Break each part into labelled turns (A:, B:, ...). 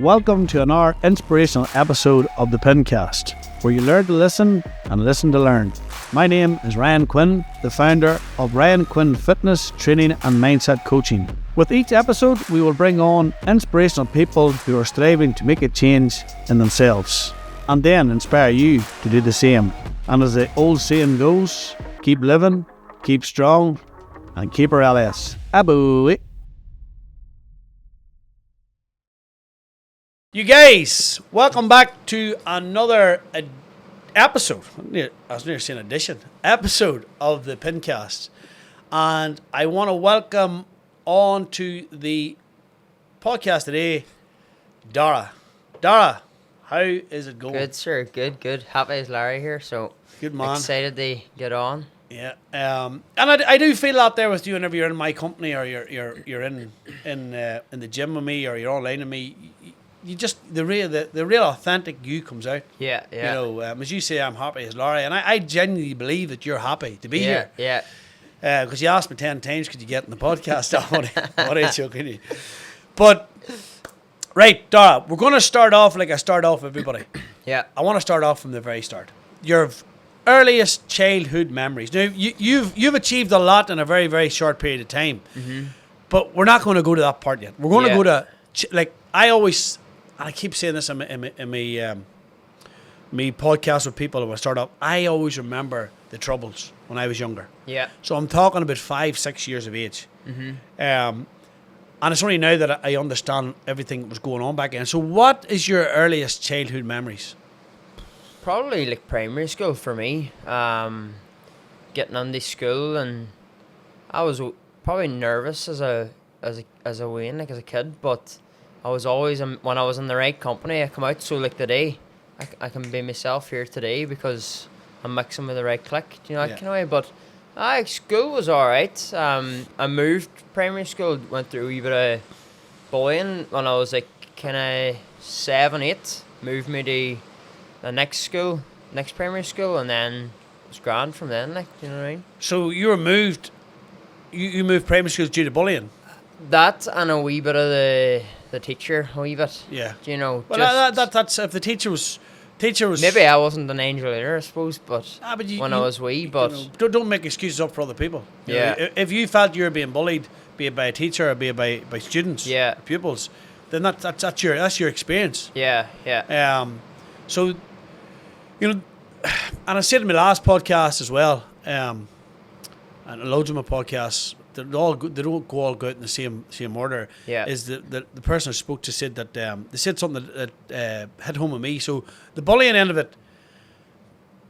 A: Welcome to another inspirational episode of the Pincast, where you learn to listen and listen to learn. My name is Ryan Quinn, the founder of Ryan Quinn Fitness, Training and Mindset Coaching. With each episode, we will bring on inspirational people who are striving to make a change in themselves, and then inspire you to do the same. And as the old saying goes, keep living, keep strong, and keep our LS. Aboo. You guys, welcome back to another episode. I was near saying episode of the Pincast, and I want to welcome on to the podcast today, Darragh. Darragh, how is it going?
B: Good, sir. Good. Happy as Larry here, so
A: good man.
B: Excited to get on.
A: Yeah, and I do feel out there with you whenever you're in my company or you're in the gym with me or you're online with me. You just the real authentic you comes out.
B: Yeah.
A: You know, as you say, I'm happy as Larry, and I genuinely believe that you're happy to be here.
B: Yeah.
A: Because you asked me 10 times, could you get in the podcast? What are you joking? But right, Darragh, we're going to start off like I start off everybody.
B: Yeah.
A: I want to start off from the very start. Your earliest childhood memories. Now you've achieved a lot in a very, very short period of time. Mm-hmm. But we're not going to go to that part yet. We're going to go to I keep saying this in my podcast with people when I start up. I always remember the troubles when I was younger.
B: Yeah.
A: So I'm talking about 5-6 years of age. Mm-hmm. And it's only now that I understand everything that was going on back then. So what is your earliest childhood memories?
B: Probably like primary school for me. Getting into school, and I was probably nervous as a kid, but I was always, when I was in the right company, I come out. So like today, I can be myself here today because I'm mixing with the right clique. Do you know, kind of way. But school was alright. I moved primary school, went through a wee bit of bullying when I was like kind of 7, 8. Moved me to the next primary school, and then it was grand from then. Like, do you know what I mean?
A: So you were moved. You moved primary schools due to bullying.
B: That and a wee bit of the teacher, a wee bit.
A: Yeah.
B: Do you know?
A: Well, that's if the teacher was.
B: Maybe I wasn't an angel either, I suppose, but I was wee. But
A: you know, don't make excuses up for other people. You know, if you felt you were being bullied, be it by a teacher or be it by students, pupils, then that's your experience.
B: Yeah.
A: So, you know, and I said in my last podcast as well, and loads of my podcasts, they don't go all out in the same order.
B: Yeah.
A: Is the person I spoke to said that they said something that hit home with me. So the bullying end of it,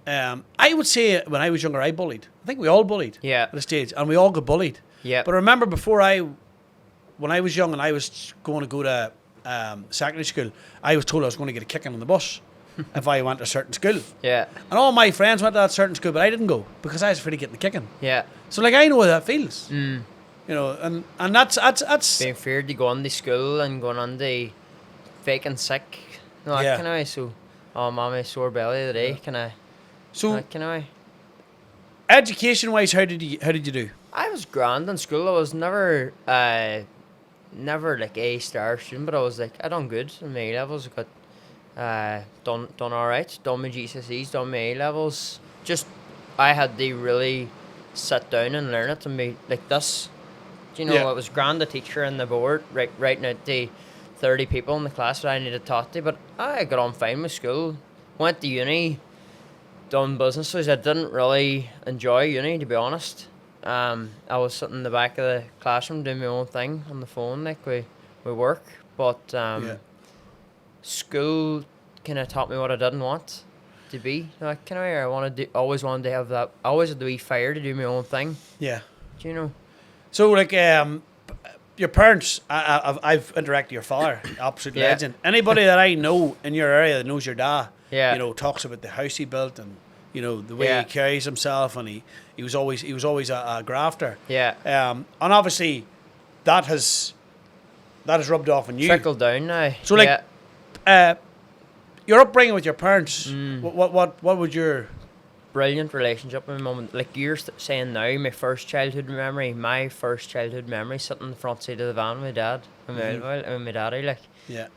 A: I would say when I was younger, I bullied. I think we all bullied.
B: Yeah.
A: At a stage, and we all got bullied.
B: Yeah.
A: But I remember when I was young and I was going to secondary school, I was told I was going to get a kicking on the bus if I went to a certain school.
B: Yeah.
A: And all my friends went to that certain school, but I didn't go because I was afraid of getting the kicking.
B: Yeah.
A: So like I know how that feels. You know, and that's
B: being feared to go on to school and going on to faking sick. No, can I? So, mommy sore belly today. Can I?
A: So
B: can I?
A: Education wise, how did you do?
B: I was grand in school. I was never like A star student, but I was like I done good in my A levels. I got done all right. Done my GCSEs. Done my A levels. Just I had to really sit down and learn it and be like this. Do you know, it was grand the teacher and the board writing out the 30 people in the class that I needed taught to, but I got on fine with school. Went to uni, done businesses. I didn't really enjoy uni, to be honest. I was sitting in the back of the classroom doing my own thing on the phone, like we work, but school kind of taught me what I didn't want to be. Like, kind of, always wanted to have that. I always had to be fire to do my own thing. Yeah. Do you know?
A: So, like, your parents, I've interacted with your father, absolute legend. Anybody that I know in your area that knows your dad, you know, talks about the house he built and, you know, the way he carries himself, and he was always a grafter.
B: Yeah.
A: And obviously, that has rubbed off on you.
B: Trickled down now.
A: So, like, your upbringing with your parents, what would your
B: brilliant relationship with my mum. Like you're saying now, my first childhood memory, sitting in the front seat of the van with my dad, and my daddy, like,
A: Yeah.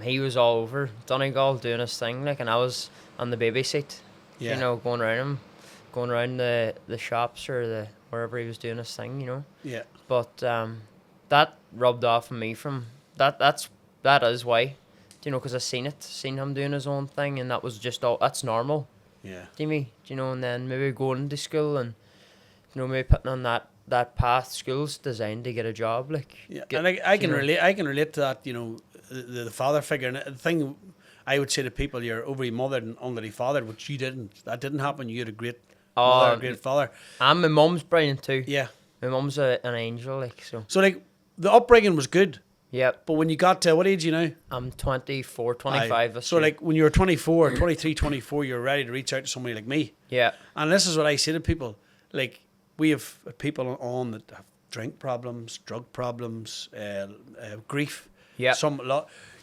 B: he was all over Donegal doing his thing, like, and I was on the baby seat,
A: Yeah.
B: you know, going around the shops or the wherever he was doing his thing, you know.
A: Yeah.
B: But that rubbed off on me from that. That is why, you know, because I seen him doing his own thing, and that was just all. That's normal.
A: Yeah.
B: To me, you know, and then maybe going to school and, you know, maybe putting on that path. School's designed to get a job, like.
A: Yeah, and I can relate. I can relate to that. You know, the father figure. And the thing I would say to people, you're overly mothered and underly fathered, which you didn't. That didn't happen. You had a great mother, a great father.
B: And my mum's brilliant too.
A: Yeah,
B: my mum's an angel, like so.
A: So like the upbringing was good.
B: Yep.
A: But when you got to, what age are you now?
B: I'm 24, 25.
A: So like when you were 24, 23, 24, you're ready to reach out to somebody like me.
B: Yeah.
A: And this is what I say to people. Like we have people on that have drink problems, drug problems, grief.
B: Yeah.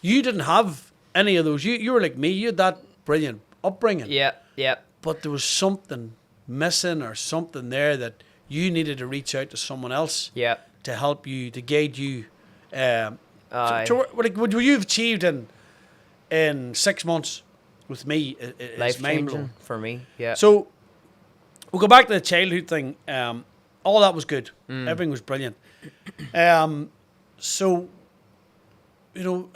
A: You didn't have any of those. You were like me. You had that brilliant upbringing.
B: Yeah. Yeah.
A: But there was something missing or something there that you needed to reach out to someone else.
B: Yeah.
A: To help you, to guide you. What you've achieved in 6 months with me is
B: life
A: mind-blowing
B: changing for me. Yeah.
A: So we'll go back to the childhood thing. All that was good. Everything was brilliant. So you know,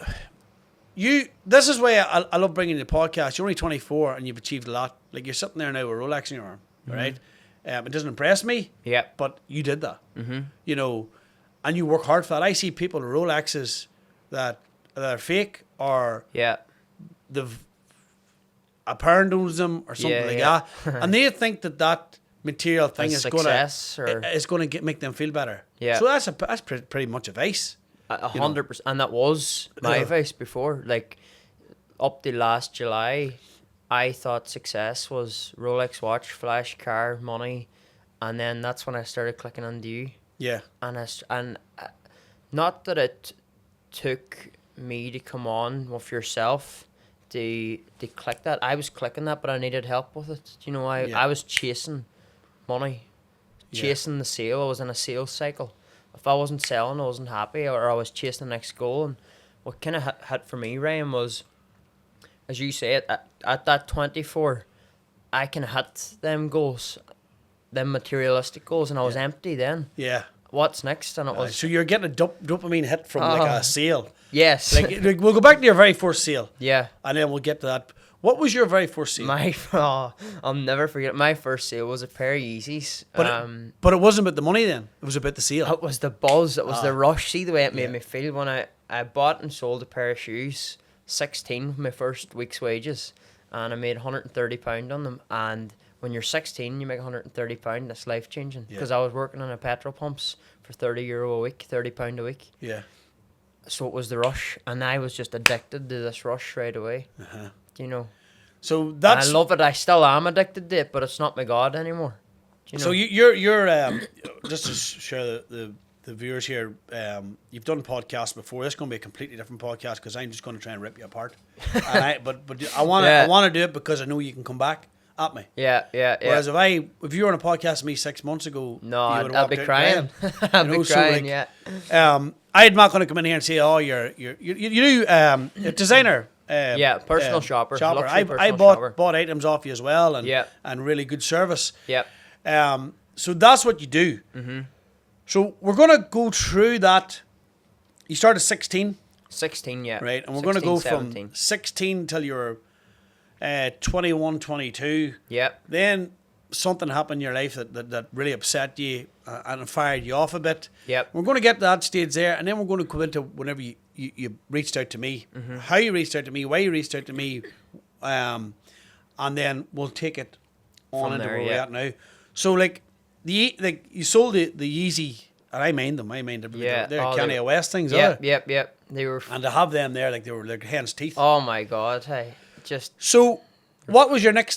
A: this is why I love bringing you the podcast. You're only 24 and you've achieved a lot. Like you're sitting there now with a Rolex in your arm, right? It doesn't impress me.
B: Yeah.
A: But you did that. You know. And you work hard for that. I see people with Rolexes that are fake or they've a parent owns them or something like that, and they think that material thing is going to make them feel better. Yeah. So that's pretty much a vice.
B: 100%, and that was my vice before. Like up to last July, I thought success was Rolex watch, flash car, money, and then that's when I started clicking on you.
A: Yeah,
B: and not that it took me to come on with yourself to click that. I was clicking that, but I needed help with it. You know, I was chasing money, chasing the sale. I was in a sales cycle. If I wasn't selling, I wasn't happy, or I was chasing the next goal. And what kind of hit for me, Ryan, was, as you say, at that 24, I can hit them goals. Them materialistic goals, and I was empty then.
A: Yeah.
B: What's next? And it was.
A: So you're getting a dopamine hit from like a sale.
B: Yes.
A: Like we'll go back to your very first sale.
B: Yeah.
A: And then we'll get to that. What was your very first sale?
B: I'll never forget. My first sale was a pair of Yeezys.
A: But it wasn't about the money then. It was about the sale.
B: It was the buzz. It was the rush. See the way it made me feel when I bought and sold a pair of shoes. 16, my first week's wages, and I made £130 on them. And when you're 16, you make £130. That's life changing. Because I was working on a petrol pumps for €30 a week, £30 a week.
A: Yeah.
B: So it was the rush, and I was just addicted to this rush right away. You know.
A: So that's.
B: And I love it. I still am addicted to it, but it's not my god anymore. You know?
A: So you're just to share the viewers here. You've done podcasts before. This is going to be a completely different podcast because I'm just going to try and rip you apart. But I want to do it because I know you can come back at me.
B: Yeah.
A: Whereas if you were on a podcast with me 6 months ago,
B: no, I'd be crying. I'd be crying.
A: I'm not going to come in here and say, oh, you're a designer.
B: Personal shopper.
A: I bought items off you as well, and really good service. So that's what you do. So we're going to go through that. You started 16.
B: 16, yeah.
A: Right, and we're going to go 17. From 16 till you're 21, 22.
B: Yep.
A: Then something happened in your life that really upset you and fired you off a bit.
B: Yep.
A: We're going to get to that stage there, and then we're going to come into whenever you reached out to me, how you reached out to me, why you reached out to me, and then we'll take it on into where we're at now. So like you sold the Yeezy, and I mind them. I mind them. They're Kanye West things.
B: Yep. They were,
A: and to have them there, like they were like hen's teeth.
B: Oh my god! Hey, just
A: so. What was your next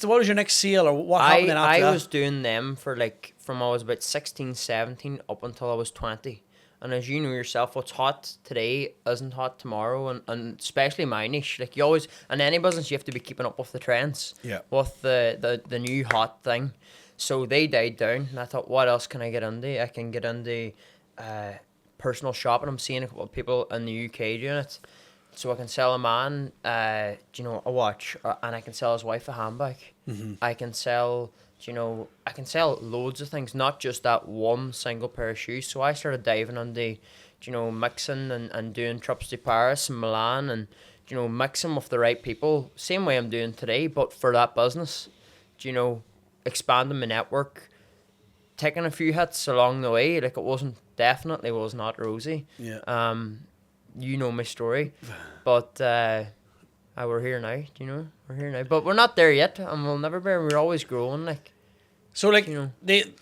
A: sale, or what happened after that?
B: I was doing them from I was about 16, 17 up until I was 20. And as you know yourself, what's hot today isn't hot tomorrow, and especially my niche. Like you always, in any business, you have to be keeping up with the trends, with the new hot thing. So they died down, and I thought, what else can I get into? I can get into personal shopping. I'm seeing a couple of people in the UK doing it. So I can sell a man, a watch, and I can sell his wife a handbag. I can sell, I can sell loads of things, not just that one single pair of shoes. So I started diving into, mixing and doing trips to Paris and Milan and, mixing with the right people. Same way I'm doing today, but for that business, expanding my network, taking a few hits along the way. Like it definitely was not rosy.
A: Yeah.
B: You know my story, but we're here now. We're here now, but we're not there yet, and we'll never be. We're always growing. Like,
A: so like the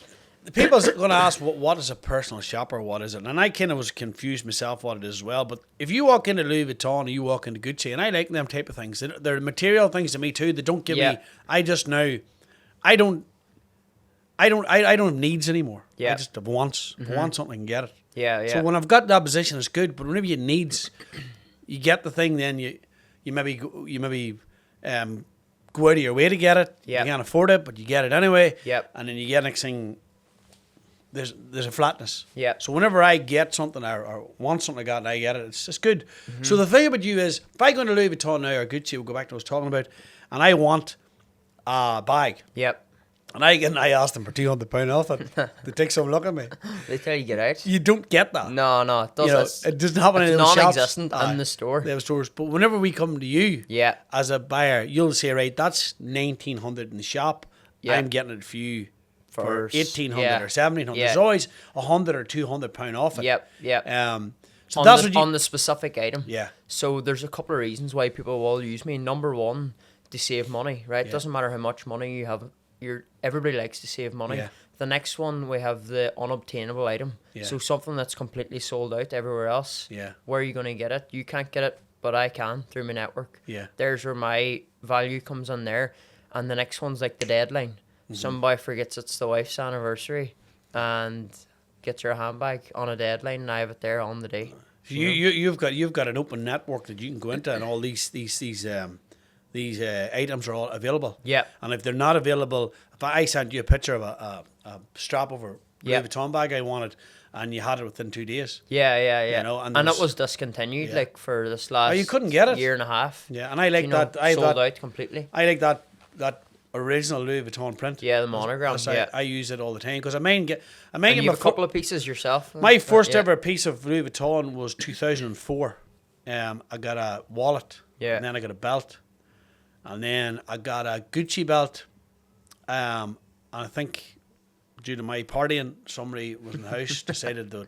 A: people's going to ask what is a personal shopper? What is it? And I kind of was confused myself what it is as well. But if you walk into Louis Vuitton or you walk into Gucci, and I like them type of things, they're material things to me too. They don't give me. I just know. I don't have needs anymore. Yeah. I just have wants. If I want something, I can get it.
B: Yeah.
A: So when I've got that position, it's good. But whenever you needs, you get the thing, then you maybe go out of your way to get it. You can't afford it, but you get it anyway.
B: Yep.
A: And then you get next thing. There's a flatness.
B: Yeah.
A: So whenever I get something or want something like that and I get it, it's good. So the thing about you is, if I go into Louis Vuitton now or Gucci, we'll go back to what I was talking about, and I want a bag.
B: Yep.
A: And I asked them for £200 off it. They take some look at me.
B: They tell you get out.
A: You don't get that.
B: No, it doesn't.
A: It doesn't happen in the shops.
B: It's non-existent in the store.
A: They have stores. But whenever we come to you as a buyer, you'll say, right, that's $1,900 in the shop. I'm getting it for you for $1,800 or $1,700. There's always £100 or £200 off it.
B: Yep.
A: So that's
B: on the specific item.
A: Yeah.
B: So there's a couple of reasons why people will use me. Number one, to save money, right? It doesn't matter how much money you have. Everybody likes to save money. Yeah. The next one, we have the unobtainable item. Yeah. So something that's completely sold out everywhere else. Yeah. Where are you going to get it? You can't get it, but I can through my network. Yeah. There's where my value comes in there. And the next one's like the deadline. Somebody forgets it's the wife's anniversary and gets your handbag on a deadline, and I have it there on the day.
A: You've got an open network that you can go into, and all these items are all available. Yeah. And if they're not available, if I sent you a picture of a strap over Louis Vuitton bag I wanted, and you had it within 2 days.
B: Yeah. And it was discontinued like for this last
A: you couldn't get it.
B: Year and a half.
A: Yeah, and I like that.
B: Sold out completely.
A: I like that original Louis Vuitton print.
B: Yeah, the monogram.
A: I use it all the time because I might get
B: you have a couple of pieces yourself.
A: My first ever piece of Louis Vuitton was 2004. I got a wallet. Yeah. And then I got a belt. And then I got a Gucci belt. And I think due to my partying, somebody was in the house decided that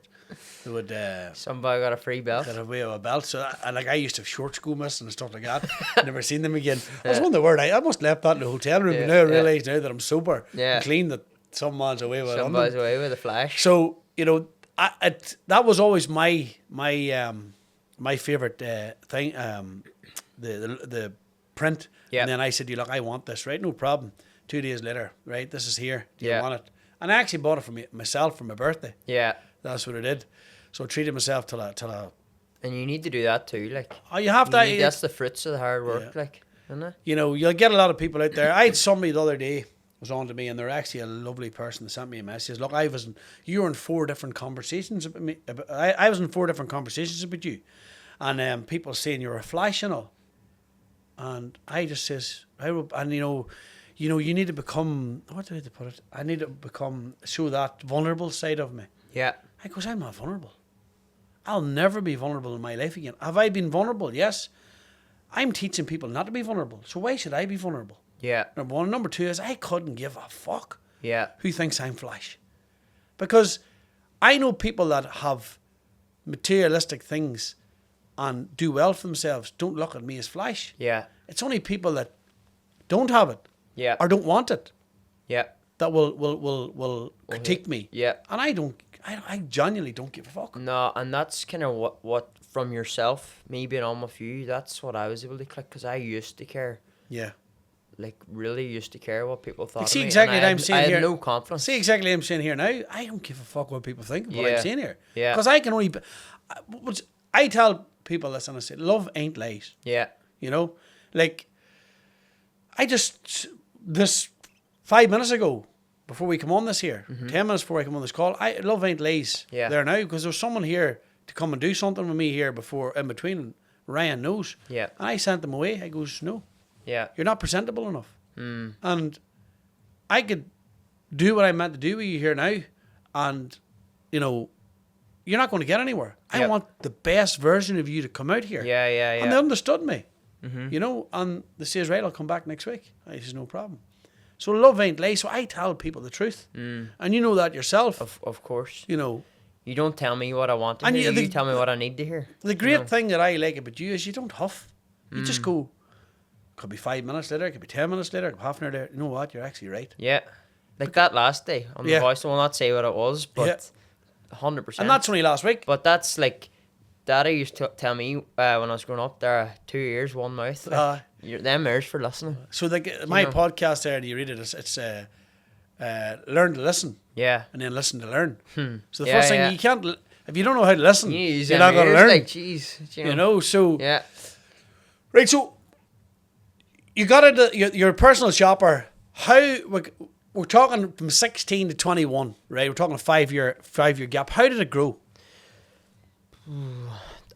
A: they would
B: somebody got a free belt.
A: Got away with a belt. So I used to have short school miss and stuff like that. Never seen them again. I was wondering where I must left that in the hotel room. And now I realise now that I'm sober and clean that someone's away with it.
B: Somebody's away with a flash.
A: So, that was always my favourite thing, the print. Yep. And then I said, look, I want this, right? No problem. 2 days later, right? This is here. Do you want it? And I actually bought it for myself for my birthday. Yeah. That's what I did. So I treated myself till I
B: and you need to do that too, like.
A: Oh, you have to.
B: That's the fruits of the hard work, like, isn't it?
A: You'll get a lot of people out there. I had somebody the other day was on to me, and they're actually a lovely person. They sent me a message. Look, you were in 4 different conversations about me. I was in 4 different conversations about you. And people saying you're a flash and all. And I just says, you need to become, what do I have to put it? I need to show that vulnerable side of me. Yeah. I goes, I'm not vulnerable. I'll never be vulnerable in my life again. Have I been vulnerable? Yes. I'm teaching people not to be vulnerable. So why should I be vulnerable? Yeah. Number one. Number two is I couldn't give a fuck who thinks I'm flash. Because I know people that have materialistic things and do well for themselves don't look at me as flash. Yeah. It's only people that don't have it or don't want it that will critique me. Yeah. And I genuinely don't give a fuck.
B: No, and that's kind of what from yourself, me being on with you, that's what I was able to click because I used to care. Yeah. like really used to care what people thought
A: See
B: of me.
A: exactly
B: And
A: what I'm saying
B: I
A: here.
B: had no confidence.
A: See exactly what I'm saying here now. I don't give a fuck what people think of what I'm
B: Yeah.
A: saying here.
B: Yeah.
A: Because I can only... I tell people this and I say, love ain't lies.
B: Yeah.
A: You know? Like, this 5 minutes ago, before we come on this here, 10 minutes before I come on this call, love ain't lies there now, because there's someone here to come and do something with me here before, in between, Ryan knows.
B: Yeah.
A: And I sent them away. I goes, no,
B: Yeah.
A: you're not presentable enough. And I could do what I meant to do with you here now, and, you know, you're not going to get anywhere. I want the best version of you to come out here.
B: Yeah, yeah, yeah.
A: And they understood me, you know, and they says, right, I'll come back next week. I says, no problem. So love ain't lies. So I tell people the truth. And you know that yourself.
B: Of course.
A: You know.
B: You don't tell me what I want to
A: And
B: hear.
A: you-
B: You tell me what I need to hear.
A: The great thing that I like about you is you don't huff. You just go, could be 5 minutes later, it could be 10 minutes later, it could be half an hour later. You know what? You're actually right.
B: Yeah. Like that last day on the voice. I will not say what it was, but 100%.
A: And that's only last week.
B: But that's like, Daddy used to tell me when I was growing up, there are 2 ears, 1 mouth. Like, them ears for listening.
A: So my podcast there, do you read it? It's learn to listen.
B: Yeah.
A: And then listen to learn. So the
B: Yeah,
A: first thing, you can't, if you don't know how to listen,
B: You use
A: you're
B: them
A: not going to
B: ears,
A: learn.
B: like, jeez.
A: You know, so...
B: Yeah.
A: Right, so you got into, you're a personal shopper. How, we're talking from 16 to 21, right? We're talking a five-year gap. How did it grow?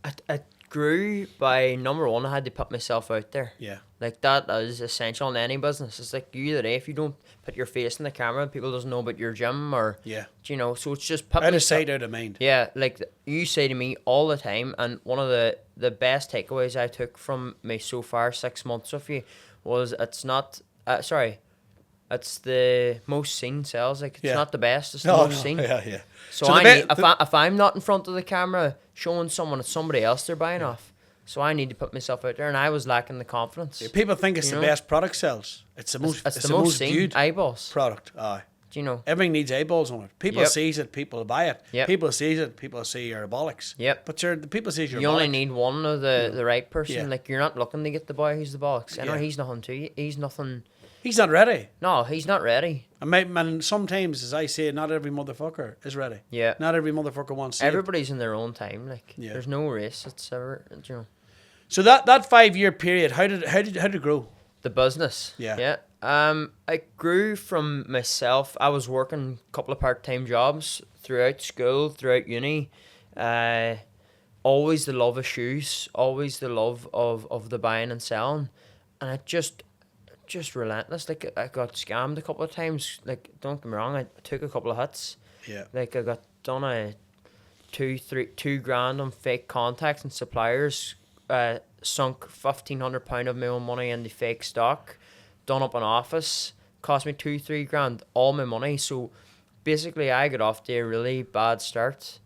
B: I grew by, number one, I had to put myself out there.
A: Yeah.
B: Like, that is essential in any business. It's like you today, if you don't put your face in the camera, people doesn't know about your gym or, you know, so it's just...
A: Out of sight, out of mind.
B: Yeah, like you say to me all the time, and one of the best takeaways I took from me so far, 6 months with you, was it's not... it's the most seen sales. Like, it's not the best, it's the most seen.
A: Yeah.
B: So I need, if I'm not in front of the camera showing someone it's somebody else they're buying off, so I need to put myself out there, and I was lacking the confidence.
A: Yeah, people think it's the best product sells. It's the most.
B: It's the most seen,
A: viewed
B: eyeballs.
A: product. Aye.
B: Do you know?
A: Everything needs eyeballs on it. People sees it. People buy it.
B: Yep.
A: People sees it. People see your bollocks.
B: Yep.
A: But the people sees your.
B: You only
A: bollocks.
B: need one of the right person.
A: Yeah.
B: Like, you're not looking to get the boy who's the bollocks. I know
A: Yeah.
B: he's nothing to you. He's nothing.
A: He's not ready.
B: No, he's not ready.
A: And sometimes, as I say, not every motherfucker is ready.
B: Yeah.
A: Not every motherfucker wants to.
B: Everybody's in their own time. Like, there's no race. It's ever, you know.
A: So that 5 year period, how did it grow?
B: The business.
A: Yeah.
B: Yeah. I grew from myself. I was working a couple of part-time jobs throughout school, throughout uni. Always the love of shoes. Always the love of the buying and selling. And it just relentless. Like, I got scammed a couple of times. Like, don't get me wrong, I took a couple of hits.
A: Yeah.
B: Like, I got done a two grand on fake contacts and suppliers. Sunk £1,500 of my own money in the fake stock. Done up an office. Cost me 2-3 grand. All my money. So basically, I got off to a really bad start.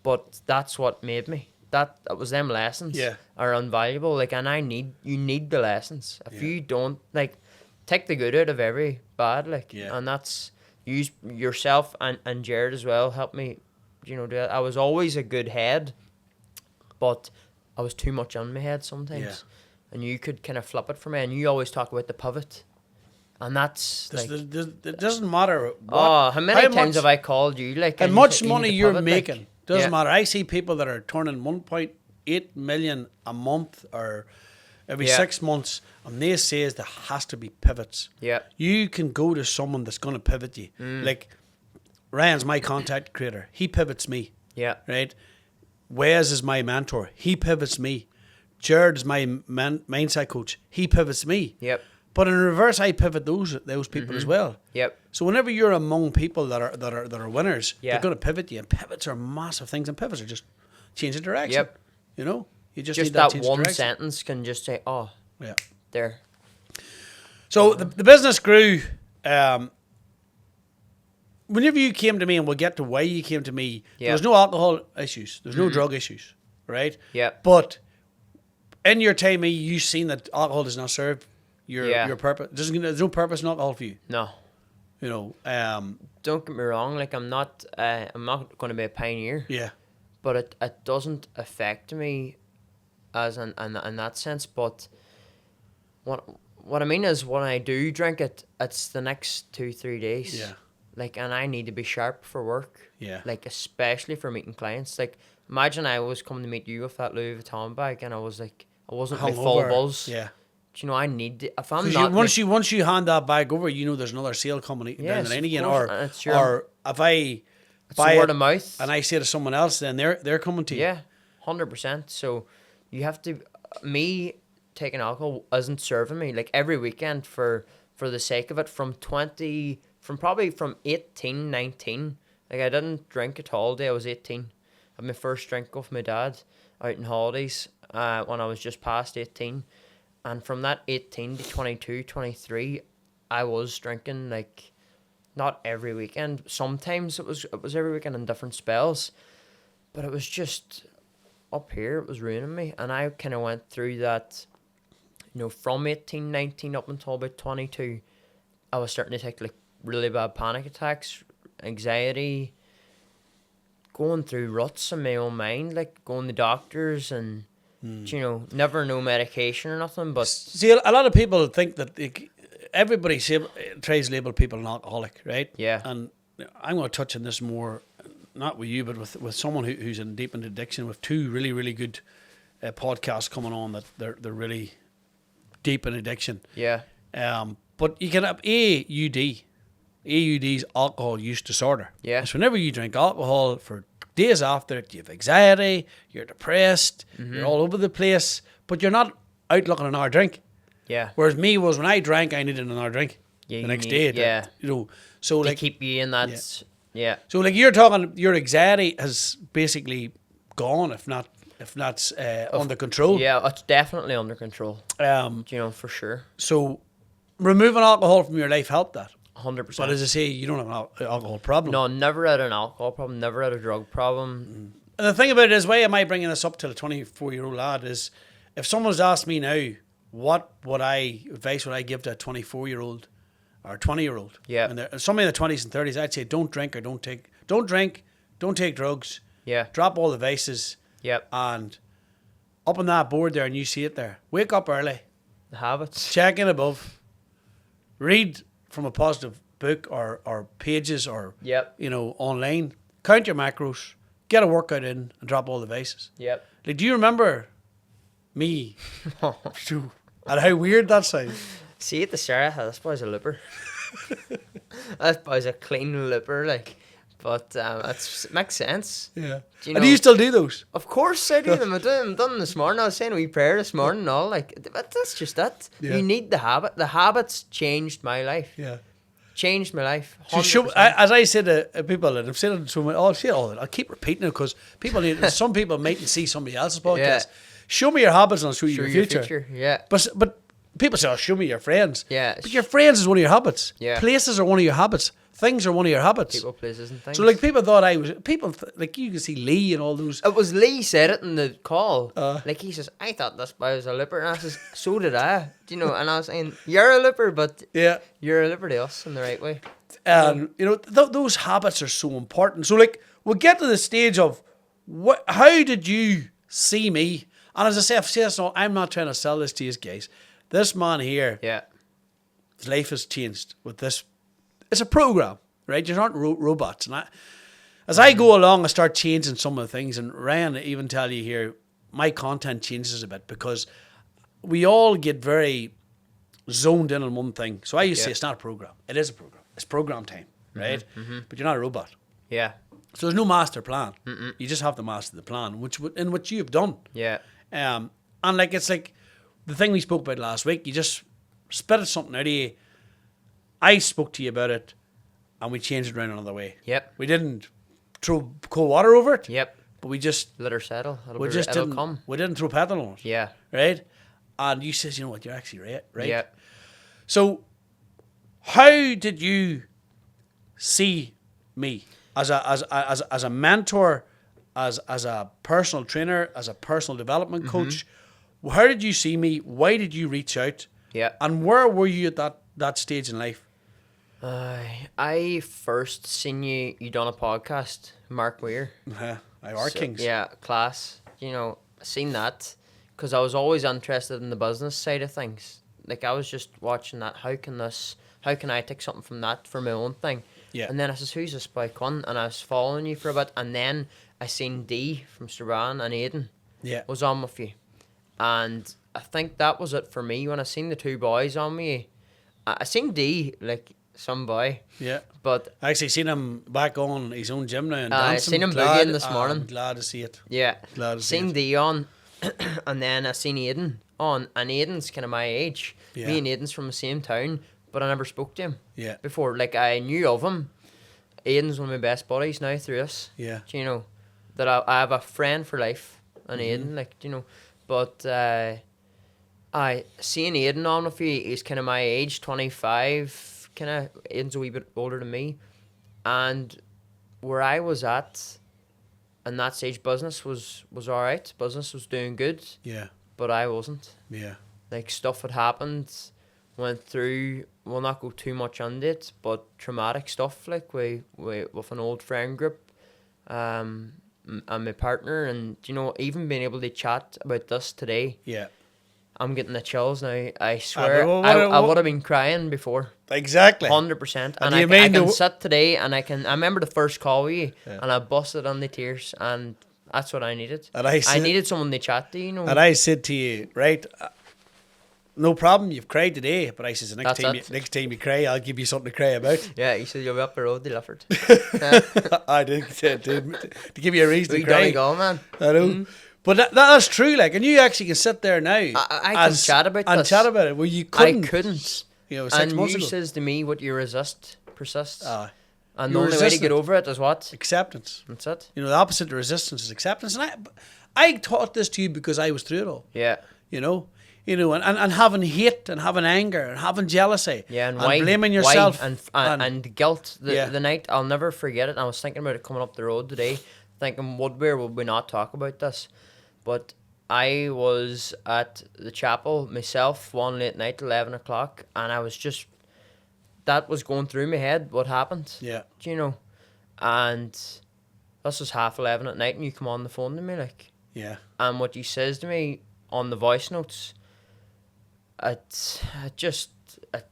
B: But that's what made me. That was them lessons.
A: Yeah.
B: Are invaluable. Like, and you need the lessons. If you don't, like, take the good out of every bad. Like, and that's use yourself and Jared as well. Help me, you know, do that. I was always a good head, but I was too much on my head sometimes.
A: Yeah.
B: And you could kind of flip it for me. And you always talk about the pivot. And that's like...
A: It doesn't matter.
B: How many times have I called you? Like,
A: how much money you're making.
B: Like,
A: doesn't matter. I see people that are turning 1.8 million a month or every 6 months, and they say there has to be pivots.
B: Yeah.
A: You can go to someone that's going to pivot you. Like, Ryan's my content creator. He pivots me.
B: Yeah.
A: Right? Wes is my mentor. He pivots me. Jared is my mindset coach. He pivots me.
B: Yep.
A: But in reverse, I pivot those people as well.
B: Yep.
A: So whenever you're among people that are winners,
B: Yeah.
A: they're going to pivot you. And pivots are massive things. And pivots are just change of direction.
B: Yep.
A: You know, you just
B: Just
A: need that
B: that
A: change of
B: one
A: direction.
B: sentence can just say, oh,
A: Yeah.
B: there.
A: So the business grew. Whenever you came to me, and we'll get to why you came to me, there was no alcohol issues. There's no drug issues, right?
B: Yeah.
A: But in your time, you've seen that alcohol does not serve your purpose. There's no purpose in alcohol for you.
B: No.
A: You know.
B: Don't get me wrong. Like, I'm not going to be a pioneer.
A: Yeah.
B: But it doesn't affect me as in that sense. But what I mean is when I do drink it, it's the next 2-3 days.
A: Yeah.
B: Like, and I need to be sharp for work.
A: Yeah.
B: Like, especially for meeting clients. Like, imagine I was coming to meet you with that Louis Vuitton bag, and I was like, I wasn't my full
A: Hungover.
B: buzz.
A: Yeah.
B: Do you know, I need to, if I'm
A: 'Cause
B: not
A: once you hand that bag over, you know there's another sale coming down
B: Yes,
A: the line
B: of
A: again.
B: course, and it's your-
A: Or if I
B: it's
A: buy
B: word
A: it
B: of mouth.
A: and I say to someone else, then they're coming to you.
B: Yeah, 100%. So you have to. Me taking alcohol isn't serving me. Like every weekend for the sake of it, from 18, 19. Like I didn't drink at all day. I was 18. I had my first drink with my dad out in holidays when I was just past 18. And from that 18 to 22, 23, I was drinking like not every weekend. Sometimes it was every weekend in different spells. But it was just up here, it was ruining me. And I kind of went through that, from 18, 19 up until about 22. I was starting to take like really bad panic attacks, anxiety, going through ruts in my own mind, like going to doctors and, never no medication or nothing. But
A: See, a lot of people think that everybody tries to label people an alcoholic, right?
B: Yeah.
A: And I'm going to touch on this more, not with you, but with someone who's in deep into addiction, with two really, really good podcasts coming on that they're really deep in addiction.
B: yeah,
A: But you can have AUD. AUD's alcohol use disorder.
B: Yeah.
A: So whenever you drink alcohol for days after it, you have anxiety, you're depressed, you're all over the place, but you're not out looking another drink.
B: yeah.
A: Whereas me was when I drank, I needed another drink
B: Yeah,
A: the
B: you
A: next
B: need-
A: day.
B: yeah.
A: So
B: To
A: like,
B: keep you in that, yeah.
A: so like you're talking, your anxiety has basically gone, if not under control.
B: Yeah, it's definitely under control, for sure.
A: So removing alcohol from your life helped that.
B: 100%.
A: But as I say, you don't have an alcohol problem.
B: No, never had an alcohol problem, never had a drug problem.
A: And the thing about it is, why am I bringing this up to the 24-year-old lad is, if someone's asked me now, what advice would I give to a 24-year-old or a 20-year-old?
B: Yeah.
A: And somebody in the 20s and 30s, I'd say don't drink, don't take drugs.
B: Yeah.
A: Drop all the vices.
B: Yep.
A: And up on that board there, and you see it there, wake up early,
B: The habits.
A: check in above, read from a positive book or pages or
B: Yep.
A: online, count your macros, get a workout in, and drop all the vices.
B: Yep.
A: Like, do you remember me? And how weird that sounds.
B: See at the start, this boy's a looper. This boy's a clean looper, like. But it makes sense.
A: Yeah.
B: Do you
A: And
B: know-
A: do you still do those?
B: Of course I do them. I done them this morning. I was saying a wee prayer this morning and all. Like, but that's just it.
A: Yeah.
B: You need the habit. The habits changed my life.
A: Yeah.
B: Changed my life.
A: So
B: 100%.
A: as I said to people, and I've said it to them, I'll keep repeating it because some people mightn't see somebody else's podcast.
B: Yeah.
A: Show me your habits and I'll show you
B: Show
A: your
B: your
A: future.
B: Yeah.
A: But people say, show me your friends.
B: Yeah.
A: But your friends is one of your habits.
B: Yeah.
A: Places are one of your habits. Things are one of your habits.
B: People, places and things.
A: So like people thought like you can see Lee and all those.
B: It was Lee said it in the call.
A: Uh.
B: Like he says, I thought this boy was a looper. And I says, so did I. Do you know? And I was saying, you're a looper, but
A: Yeah.
B: you're a looper to us in the right way.
A: And those habits are so important. So like we'll get to the stage of how did you see me? And as I say, I've said this, no, I'm not trying to sell this to you guys. This man here,
B: Yeah.
A: his life has changed with this. It's a program, right? You're not robots. And as I go along, I start changing some of the things. And Ryan, even tell you here, my content changes a bit because we all get very zoned in on one thing. So I used to say it's not a program. It is a program. It's program time, right? But you're not a robot.
B: Yeah.
A: So there's no master plan. You just have to master the plan, which you have done.
B: Yeah.
A: And like it's like the thing we spoke about last week. You just spit something out of you. I spoke to you about it, and we changed it around another way.
B: Yep.
A: We didn't throw cold water over it.
B: Yep.
A: But we just
B: Let her settle.
A: we just
B: it'll
A: didn't
B: come.
A: we didn't throw petrol on it.
B: Yeah.
A: Right. And you says, you know what, you're actually right.
B: Yeah.
A: So, how did you see me as a mentor, as a personal trainer, as a personal development coach? How did you see me? Why did you reach out?
B: Yeah.
A: And where were you at that stage in life?
B: I first seen you done a podcast, Mark Weir.
A: Our Kings.
B: Yeah, class. Seen that because I was always interested in the business side of things, like I was just watching that. How can I take something from that for my own thing?
A: Yeah.
B: And then I says, who's this boy Quinn? And I was following you for a bit, and then I seen D from Strabane and Aidan
A: Yeah.
B: was on with you, and I think that was it for me when I seen the two boys on me. I seen D like some boy,
A: Yeah.
B: but
A: I actually seen him back on his own gym now and
B: I
A: dancing.
B: seen him boogieing this
A: I'm
B: morning.
A: glad to see it.
B: Yeah,
A: Glad to see
B: seen
A: it.
B: D on, and then I seen Aidan on, and Aidan's kind of my age.
A: Yeah.
B: Me and Aidan's from the same town, but I never spoke to him
A: Yeah.
B: before. Like I knew of him. Aidan's one of my best buddies now through this.
A: Yeah.
B: Do you know that I have a friend for life, and Aidan, like, do you know, but I seeing Aidan on with you. He's kind of my age, 25. Kind of Aidan's a wee bit older than me, and where I was at, in that stage, business was all right. Business was doing good,
A: Yeah.
B: but I wasn't.
A: Yeah.
B: Like stuff had happened, went through. We'll not go too much on it, but traumatic stuff like we with an old friend group, and my partner, and you know, even being able to chat about this today,
A: Yeah.
B: I'm getting the chills now. I swear,
A: but
B: I would have been crying before.
A: Exactly.
B: 100%. And
A: you
B: I
A: mean
B: can
A: the-
B: sit today and I remember the first call with you,
A: Yeah.
B: and I busted on the tears, and that's what I needed.
A: And
B: I
A: I
B: needed someone to chat to, you know.
A: And I said to you, right, no problem, you've cried today, but I says the next
B: That's
A: time
B: it.
A: you cry, I'll give you something to cry about.
B: Yeah, you said you'll be up the road to Lifford.
A: I did to give you a reason
B: We
A: to cry.
B: go, man.
A: I know. But that's true, like, and you actually can sit there now
B: I can chat about
A: and
B: this.
A: chat about it, where you
B: I
A: couldn't.
B: couldn't.
A: You know, 6
B: And
A: months
B: you
A: ago.
B: says to me, what you resist persists. And
A: you
B: the only way to
A: resist
B: get
A: it.
B: over it is what?
A: Acceptance.
B: That's it.
A: You know, the opposite of resistance is acceptance. And I taught this to you because I was through it all.
B: Yeah.
A: You know, and having hate and having anger and having jealousy.
B: Yeah, and why?
A: blaming yourself
B: Why? And guilt.
A: Yeah.
B: The night, I'll never forget it. I was thinking about it coming up the road today, thinking, would we not talk about this? But I was at the chapel myself one late night, 11 o'clock, and I was just, that was going through my head, what happened.
A: Yeah.
B: Do you know? And this was 11:30 at night, and you come on the phone to me, like,
A: Yeah.
B: and what you says to me on the voice notes, it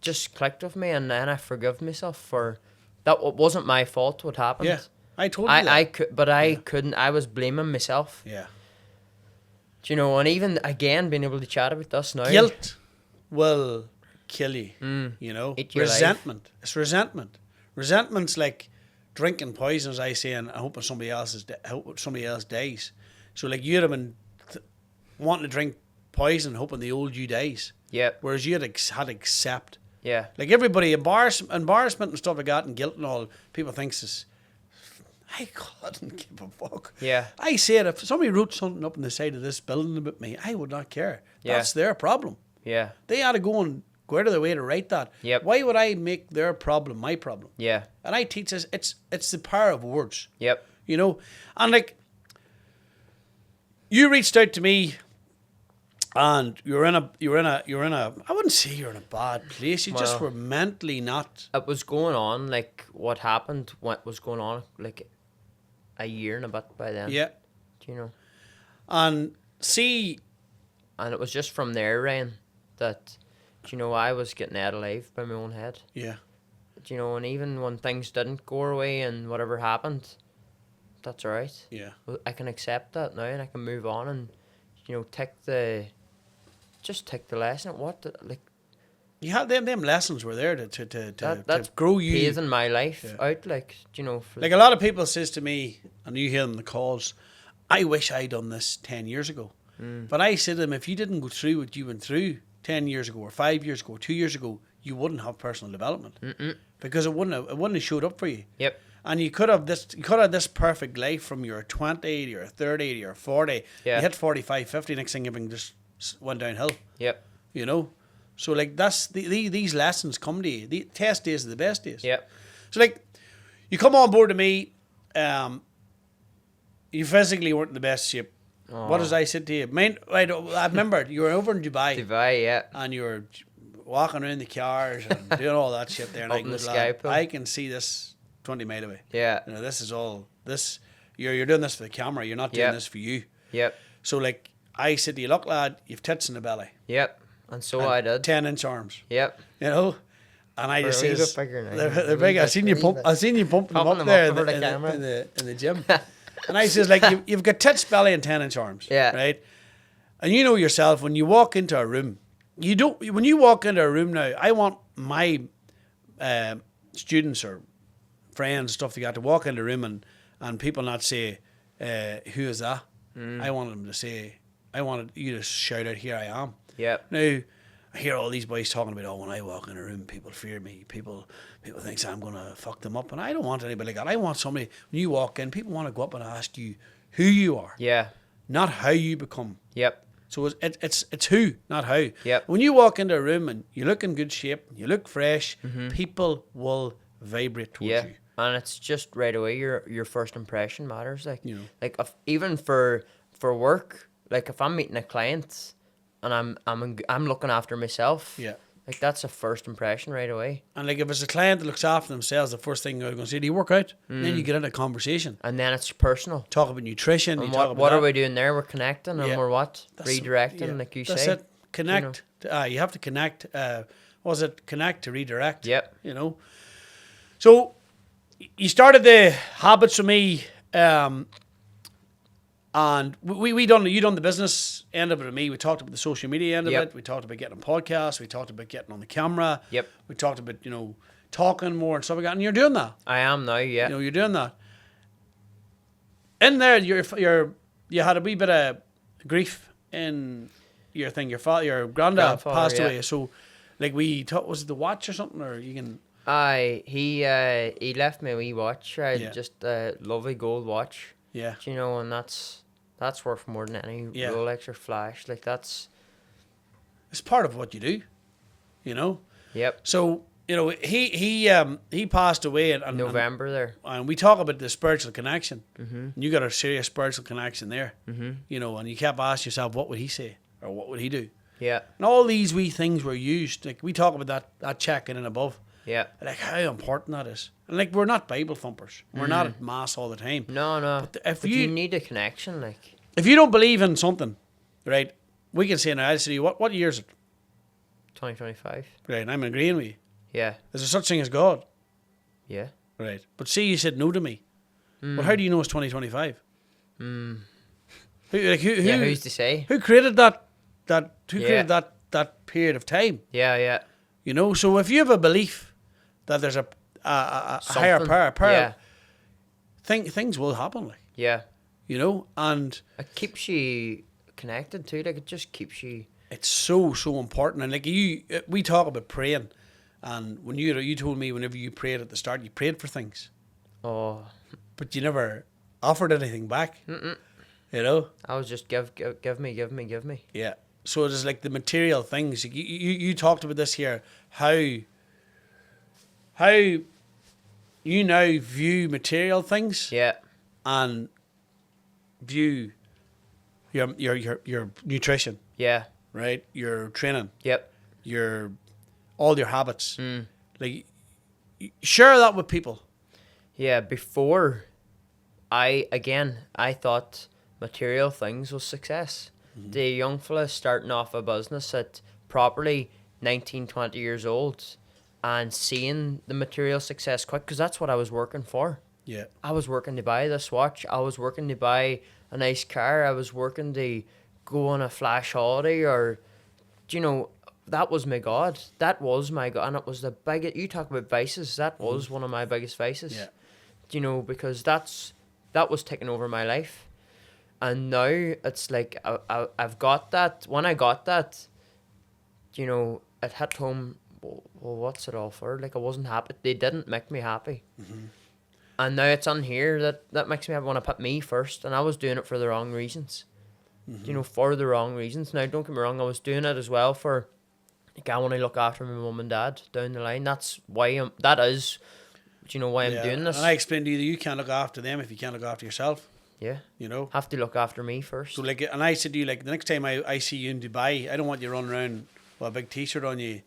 B: just clicked with me, and then I forgive myself for that. It wasn't my fault what happened.
A: Yeah. I told you that.
B: I could, but I couldn't. I was blaming myself.
A: Yeah.
B: Do you know? And even again, being able to chat about this now.
A: Guilt will kill you. You know,
B: Eat your life.
A: resentment. It's resentment. Resentment's like drinking poison, as I say, and hoping somebody else dies. So, like, you'd have been wanting to drink poison, hoping the old you dies.
B: Yep.
A: Whereas you had to accept.
B: Yeah.
A: Like everybody, embarrassment and stuff like that, and guilt and all, people thinks is. I couldn't give a fuck.
B: Yeah.
A: I said if somebody wrote something up on the side of this building about me, I would not care.
B: Yeah.
A: That's their problem.
B: Yeah.
A: They ought to go out of their way to write that.
B: Yep.
A: Why would I make their problem my problem?
B: Yeah.
A: And I teach us it's the power of words.
B: Yep.
A: You know, and like you reached out to me, and you're in a. I wouldn't say you're in a bad place. You just
B: Well,
A: were mentally not.
B: It was going on, like, what happened, what was going on, like, a year and a bit by then.
A: Yeah.
B: Do you know?
A: And see.
B: And it was just from there, Ryan, that, do you know, I was getting ate alive by my own head.
A: Yeah.
B: Do you know, and even when things didn't go our way and whatever happened, that's all right.
A: Yeah.
B: I can accept that now, and I can move on and, you know, take the lesson. Like,
A: You had them lessons were there to
B: that's
A: grow you.
B: paving my life
A: Yeah.
B: out, like, do you know.
A: Like a lot of people says to me, and you hear them in the calls, I wish I'd done this 10 years ago. But I said to them, if you didn't go through what you went through 10 years ago or 5 years ago or 2 years ago, you wouldn't have personal development. Because it wouldn't have showed up for you.
B: Yep.
A: And you could have this perfect life from your 20 to your 30 to your 40.
B: Yeah.
A: You hit 45, 50, next thing everything just went downhill.
B: Yep.
A: You know? So like that's these lessons come to you. The test days are the best days.
B: Yep.
A: So like you come on board to me, you physically weren't in the best shape. What did I say to you? I remember you were over in Dubai.
B: Dubai, yeah.
A: And you were walking around the cars and doing all that shit there. And
B: Up
A: I
B: in
A: go,
B: the sky
A: "Lad,
B: pool."
A: I can see this 20 mile away.
B: Yeah.
A: You know, this is all this. You're doing this for the camera. You're not doing
B: Yep.
A: this for you.
B: Yep.
A: So like I said to you, look, lad, you've tits in the belly.
B: Yep. And so I did.
A: 10-inch arms.
B: Yep.
A: You know? And I just says,
B: bigger now.
A: they're big. I seen you pumping them up there in the gym. And I says, like, you've got tits, belly, and 10-inch arms.
B: Yeah.
A: Right? And you know yourself, when you walk into a room, when you walk into a room now, I want my students or friends, stuff like that, to walk into a room and people not say, who is that? I want them to say, I wanted you to shout out, here I am.
B: Yep.
A: Now, I hear all these boys talking about, when I walk in a room, people fear me. People think I'm going to fuck them up. And I don't want anybody like that. I want somebody, when you walk in, people want to go up and ask you who you are.
B: Yeah.
A: Not how you become.
B: Yep.
A: So it's who, not how.
B: Yep.
A: When you walk into a room and you look in good shape, you look fresh, people will vibrate towards you.
B: And it's just right away, your first impression matters. Like,
A: You know.
B: like even for work, like if I'm meeting a client and I'm looking after myself.
A: Yeah.
B: Like that's a first impression right away.
A: And like if it's a client that looks after themselves, the first thing they're going to say, do you work out? And then you get into a conversation.
B: And then it's personal.
A: Talk about nutrition.
B: And
A: you talk about
B: what
A: that.
B: are we doing there? We're connecting and we're what? Redirecting, like you
A: That's
B: say.
A: it. Connect.
B: You know.
A: You have to connect. Was it connect to redirect?
B: Yep.
A: You know. So you started the habits with me, and you done the business end of it with me. We talked about the social media end of it. We talked about getting on podcasts. We talked about getting on the camera.
B: Yep.
A: We talked about talking more and stuff like that. And you're doing that.
B: I am now. Yeah.
A: You're doing that. In there, you had a wee bit of grief in your thing. Your granddad passed away. So, like was it the watch or something, or you can?
B: He left me a wee watch. Just a lovely gold watch.
A: Yeah.
B: And that's worth more than any Rolex or flash. Like that's.
A: It's part of what you do.
B: Yep.
A: So he passed away in
B: November there.
A: And we talk about the spiritual connection.
B: Mm-hmm.
A: And you got a serious spiritual connection there.
B: Mm-hmm.
A: And you kept asking yourself, what would he say or what would he do?
B: Yeah.
A: And all these wee things were used. Like we talk about that check in and above.
B: Yeah.
A: Like how important that is. And like we're not Bible thumpers. We're not at mass all the time.
B: No. But you need a connection, like.
A: If you don't believe in something, right, we can say now, I'll say, what year is it?
B: 2025.
A: Right, and I'm agreeing with you.
B: Yeah.
A: Is there such thing as God?
B: Yeah.
A: Right. But see, you said no to me. Well, how do you know it's 2025?
B: Who's to say?
A: Who created that created that period of time?
B: Yeah.
A: So if you have a belief that there's a higher power, things will happen. Like.
B: Yeah.
A: And
B: it keeps you connected too. Like it just keeps you.
A: It's so important. And like we talk about praying, and when you told me whenever you prayed at the start, you prayed for things.
B: Oh.
A: But you never offered anything back.
B: Mm-mm.
A: I
B: was just give me.
A: Yeah. So it is like the material things. You talked about this here. How you now view material things.
B: Yeah.
A: And view your nutrition.
B: Yeah.
A: Right. Your training.
B: Yep.
A: All your habits. Like share that with people.
B: Yeah. Before, I thought material things was success. The young fella starting off a business at properly 19, 20 years old and seeing the material success quick, because that's what I was working for.
A: Yeah.
B: I was working to buy this watch. I was working to buy a nice car. I was working to go on a flash holiday or, that was my God. That was my God. And it was the biggest, you talk about vices, that was one of my biggest vices.
A: Yeah.
B: Because that was taking over my life. And now it's like I've got that. When I got that, it hit home. Well, what's it all for? Like I wasn't happy. They didn't make me happy. And now it's on here that makes me want to put me first. And I was doing it for the wrong reasons. For the wrong reasons. Now don't get me wrong. I was doing it as well for. Like I want to look after my mum and dad down the line. That's why that is. Why I'm doing this.
A: And I explained to you that you can't look after them if you can't look after yourself.
B: Yeah. Have to look after me first.
A: So and I said to you, the next time I see you in Dubai, I don't want you running around with a big t-shirt on you,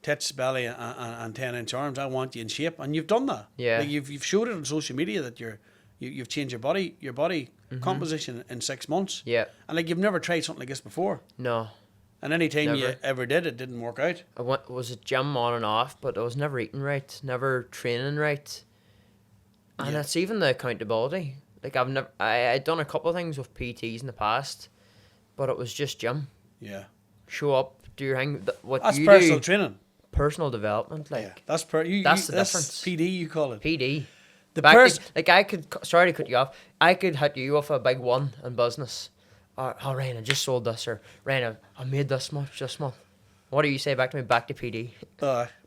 A: tits, belly, and 10-inch arms. I want you in shape, and you've done that.
B: Yeah.
A: Like you've showed it on social media that you've changed your body composition in 6 months.
B: Yeah.
A: And like you've never tried something like this before.
B: No.
A: And any time you
B: Never.
A: ever did, it didn't work out.
B: Was a gym on and off, but I was never eating right, never training right. And
A: Yeah.
B: it's even the accountability. Like I'd done a couple of things with PTs in the past, but it was just gym.
A: Yeah.
B: Show up, do your thing. What
A: That's
B: you
A: personal
B: do,
A: training.
B: personal development, like
A: Yeah. That's
B: that's the difference.
A: PD, you call it.
B: PD.
A: The
B: Back
A: person.
B: to, like I could, sorry to cut you off. I could hit you off a big one in business. Oh, Ryan, I just sold this, or Ryan, I made this much this month. What do you say back to me? Back to PD.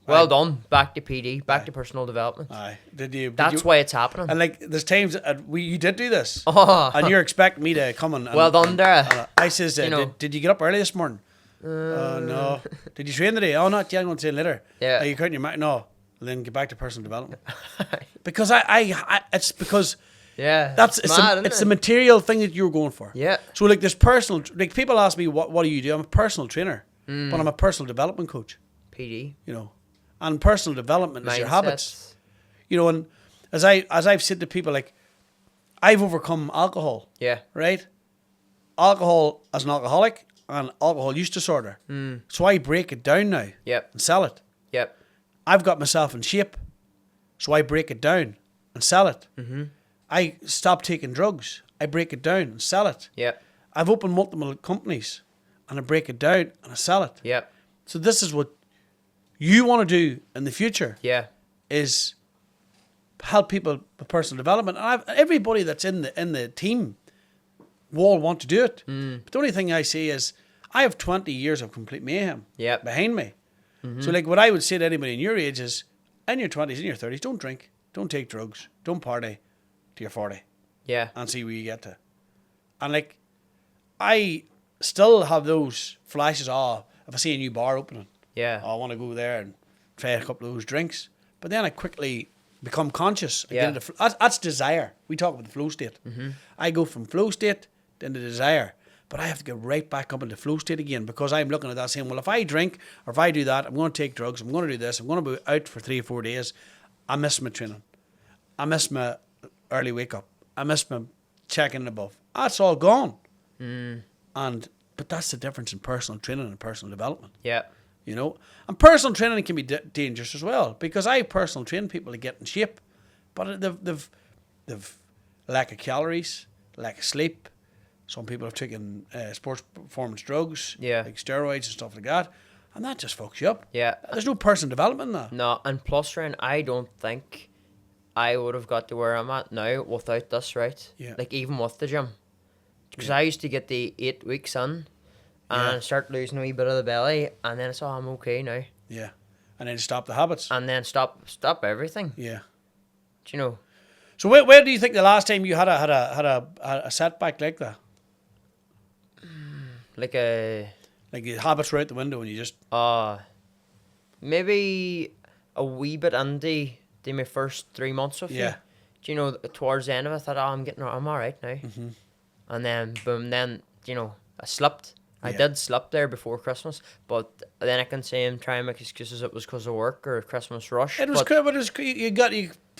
B: Well done. Back to PD. Back to personal development.
A: Aye. Did you?
B: That's why it's happening.
A: And like, there's times you did do this,
B: Oh,
A: and you're expecting me to come and
B: well done, Darragh.
A: I says,
B: You know.
A: did you get up early this morning? No. Did you train today? Oh, not yet. I'm going to train later.
B: Yeah.
A: Are you counting your mind? No. Well, then get back to personal development. Because I it's because
B: yeah,
A: it's the material thing that you're going for.
B: Yeah.
A: So like this personal, like people ask me, what do you do? I'm a personal trainer, but I'm a personal development coach.
B: PD.
A: You know, and personal development is your habits.
B: Mindsets.
A: You know, and as I've said to people, like, I've overcome alcohol.
B: Yeah.
A: Right? Alcohol as an alcoholic and alcohol use disorder. So I break it down now.
B: Yep.
A: And sell it.
B: Yep.
A: I've got myself in shape. So I break it down and sell it.
B: Mm-hmm.
A: I stop taking drugs. I break it down and sell it.
B: Yep.
A: I've opened multiple companies and I break it down and I sell it.
B: Yep.
A: So this is what you want to do in the future.
B: Yeah.
A: Is help people with personal development. And everybody that's in the team will all want to do it. But the only thing I see is I have 20 years of complete mayhem
B: Yep.
A: behind me. So like what I would say to anybody in your age is, in your 20s, in your 30s, don't drink, don't take drugs, don't party till you're 40
B: Yeah.
A: and see where you get to. And like, I still have those flashes of, if I see a new bar opening,
B: Yeah.
A: I want to go there and try a couple of those drinks. But then I quickly become conscious.
B: Yeah.
A: Get into that's desire. We talk about the flow state. I go from flow state into desire. But I have to get right back up into flow state again because I'm looking at that saying, well, if I drink or if I do that, I'm going to take drugs, I'm going to do this, I'm going to be out for 3 or 4 days. I miss my training. I miss my early wake up. I miss my checking above. That's all gone. But that's the difference in personal training and personal development.
B: Yeah.
A: You know, and personal training can be dangerous as well because I personal train people to get in shape, but they've lack of calories, lack of sleep. Some people have taken sports performance drugs,
B: Yeah.
A: like steroids and stuff like that, and that just fucks you up.
B: Yeah.
A: There's no personal development in that.
B: No, and plus, Ryan, I don't think I would have got to where I'm at now without this, right?
A: Yeah.
B: Like, even with the gym. Because I used to get the 8 weeks in and start losing a wee bit of the belly, and then it's, oh, I'm okay now.
A: Yeah, and then stop the habits.
B: And then stop everything.
A: Yeah.
B: Do you know?
A: So where do you think the last time you had a setback like that?
B: Like
A: Like the habits were out the window and you just
B: maybe a wee bit into my first 3 months of
A: Yeah.
B: it. Do you know, towards the end of it, I thought, oh, I'm all right now. And then, boom, then, you know, I slipped. I
A: Yeah.
B: did slip there before Christmas, but then I can say and try and make excuses it was because of work or Christmas rush.
A: it was
B: but
A: cool, but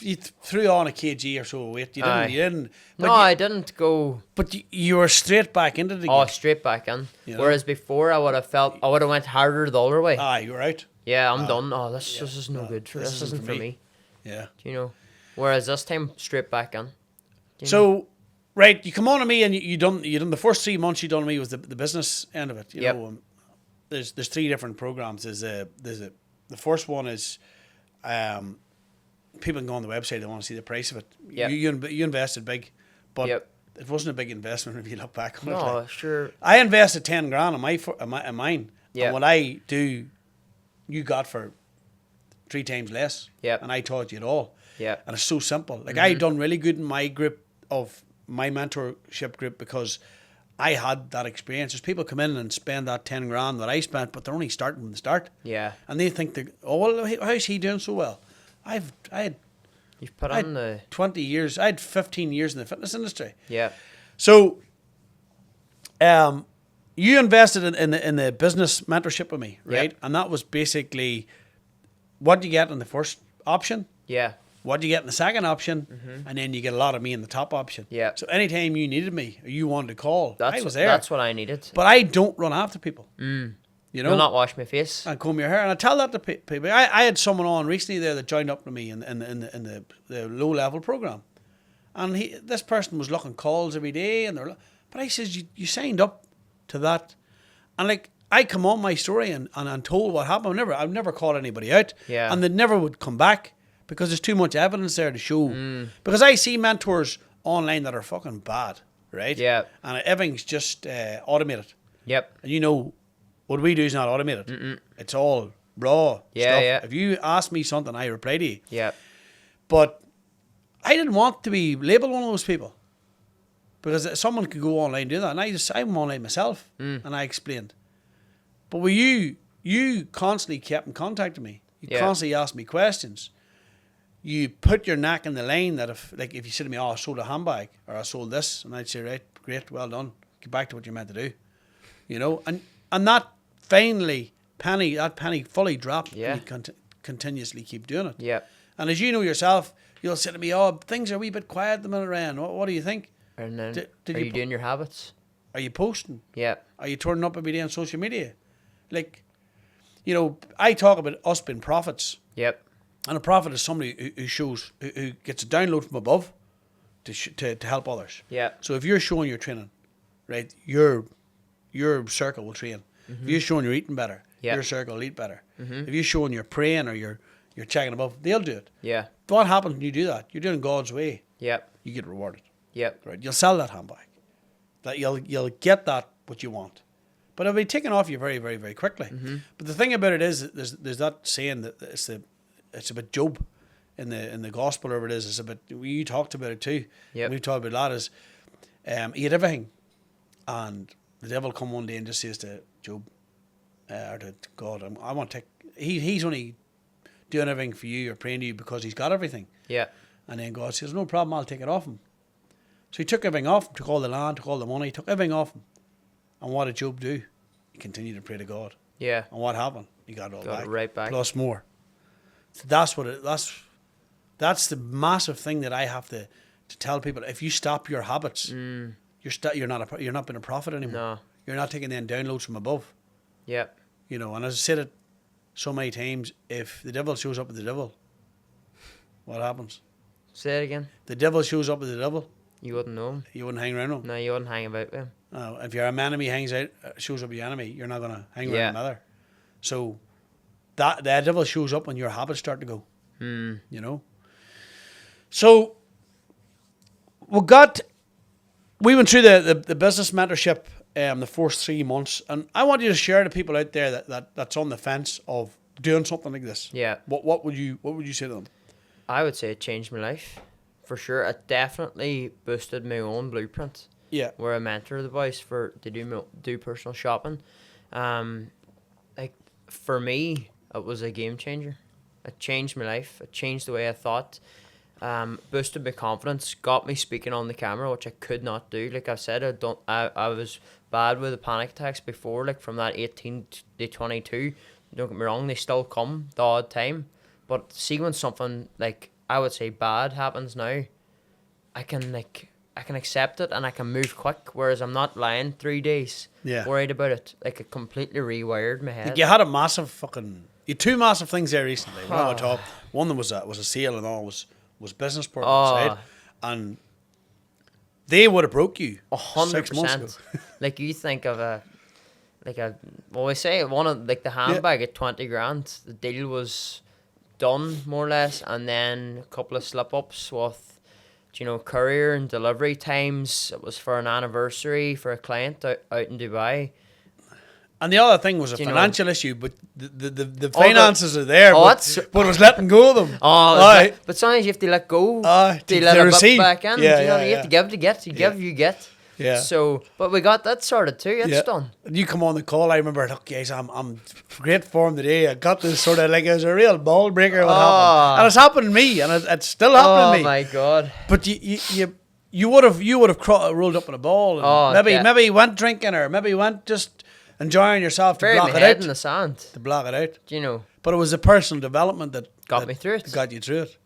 A: you threw on a kg or so of weight.
B: Aye.
A: You didn't.
B: no, I didn't go
A: But you were straight back into the game.
B: straight back in.
A: You know?
B: Whereas before, I would have went harder the other way.
A: Aye, you were out.
B: Yeah, I'm done. Oh, this is no good.
A: this
B: This isn't for me.
A: Yeah.
B: Do you know? Whereas this time, straight back in. Do you know?
A: So, right, you come on to me and you done the first 3 months you done to me was the business end of it. You
B: Yep.
A: know, there's 3 different programs. The first one is people can go on the website, they want to see the price of it.
B: Yep.
A: You invested big, but
B: Yep.
A: it wasn't a big investment if you look back on it.
B: No,
A: like.
B: sure.
A: I invested 10 grand in mine.
B: Yep.
A: And what I do, you got for 3 times less.
B: Yep.
A: And I taught you it all.
B: Yep.
A: And it's so simple. Like I done really good in my group of my mentorship group because I had that experience. There's people come in and spend that 10 grand that I spent, but they're only starting from the start.
B: Yeah.
A: And they think well, how's he doing so well? I had
B: You've put
A: I
B: on the
A: 20 years. I had 15 years in the fitness industry.
B: yeah.
A: So, you invested in the business mentorship with me, right?
B: Yep.
A: And that was basically what you get in the first option,
B: Yeah.
A: what you get in the second option, and then you get a lot of me in the top option.
B: Yeah.
A: So anytime you needed me or you wanted to call, I was there.
B: That's what I needed.
A: But I don't run after people. You know,
B: you'll not wash my face.
A: and comb your hair. And I tell that to people. I had someone on recently there that joined up to me in the low level program, and this person was looking calls every day, but I says you signed up to that, and like I come on my story and told what happened. I've never called anybody out, and they never would come back because there's too much evidence there to show. Because I see mentors online that are fucking bad, right? Yeah, and everything's just automated. Yep, and you know. What we do is not automated. It's all raw stuff. Yeah. If you ask me something, I reply to you. Yeah. But I didn't want to be labelled one of those people. Because someone could go online and do that. And I'm online myself. And I explained. But with you constantly kept in contact with me. You constantly asked me questions. You put your neck in the line that if you said to me, I sold a handbag or I sold this, and I'd say, right, great, well done. Get back to what you're meant to do. You know? And that penny fully dropped. Yeah. And you continuously keep doing it. Yeah. And as you know yourself, you'll say to me, things are a wee bit quiet at the minute, Ryan. What do you think?
B: And then, are you doing your habits?
A: Are you posting? Yeah. Are you turning up every day on social media? Like, you know, I talk about us being prophets. Yep. And a prophet is somebody who gets a download from above to help others. Yeah. So if you're showing your training, right, your circle will train. If you're showing you're eating better, your circle will eat better. If you're showing you're praying or you're checking above, they'll do it. Yeah. What happens when you do that? You're doing God's way. Yep. You get rewarded. Yep. Right. You'll sell that handbag. That you'll get that what you want, but it'll be taken off you very, very, very quickly. But the thing about it is, there's that saying that it's about Job in the gospel, or whatever it is. It's about, you talked about it too. Yeah. We've talked about that. Is he had everything, and the devil come one day and just says to Job, or to God, I want to take. He's only doing everything for you or praying to you because he's got everything. Yeah. And then God says, no problem, I'll take it off him. So he took everything off him, took all the land, took all the money, took everything off him. And what did Job do? He continued to pray to God. Yeah. And what happened? He got it all back. It right back. Plus more. So that's the massive thing that I have to tell people. If you stop your habits, you're not being a prophet anymore. No. You're not taking in downloads from above. Yep. You know, and as I said it so many times, if the devil shows up with the devil, what happens? Say it again. The devil shows up with the devil. You wouldn't know him. You wouldn't hang around him. No, you wouldn't hang about with him. No, if your enemy shows up with your enemy, you're not going to hang around him either. So the devil shows up when your habits start to go. You know. So we went through the business mentorship the first 3 months, and I want you to share to people out there that's on the fence of doing something like this. Yeah. What would you say to them? I would say it changed my life, for sure. It definitely boosted my own blueprint. Yeah. Where I mentor the boys to do personal shopping. Like for me, it was a game changer. It changed my life. It changed the way I thought. Boosted my confidence, got me speaking on the camera, which I could not do. Like I said, I was bad with the panic attacks before, like from that 18 to 22. Don't get me wrong, they still come the odd time. But see, when something like I would say bad happens now, I can accept it and I can move quick. Whereas I'm not lying 3 days, worried about it. Like it completely rewired my head. Like you had a massive you had two massive things there recently. One that was a sale and all was business partners, right? And they would have broke you 100%. Like you think of we say one of the handbag at 20 grand. The deal was done more or less, and then a couple of slip ups with, courier and delivery times. It was for an anniversary for a client out in Dubai. And the other thing was a financial issue, but the finances are there, but it was letting go of them. But sometimes you have to let go to let a bit back in. You have to give to get. You give, you get. Yeah. So, but we got that sorted too. It's done. And you come on the call. I remember, look, guys, I'm great form today. I got this sort of it was a real ball breaker. What happened? And it's happened to me, and it's still happening to me. Oh my God! But you would have rolled up in a ball. And maybe went drinking, or maybe went just enjoying yourself to block it out. In the sand. To block it out. But it was the personal development that got me through it. Got you through it.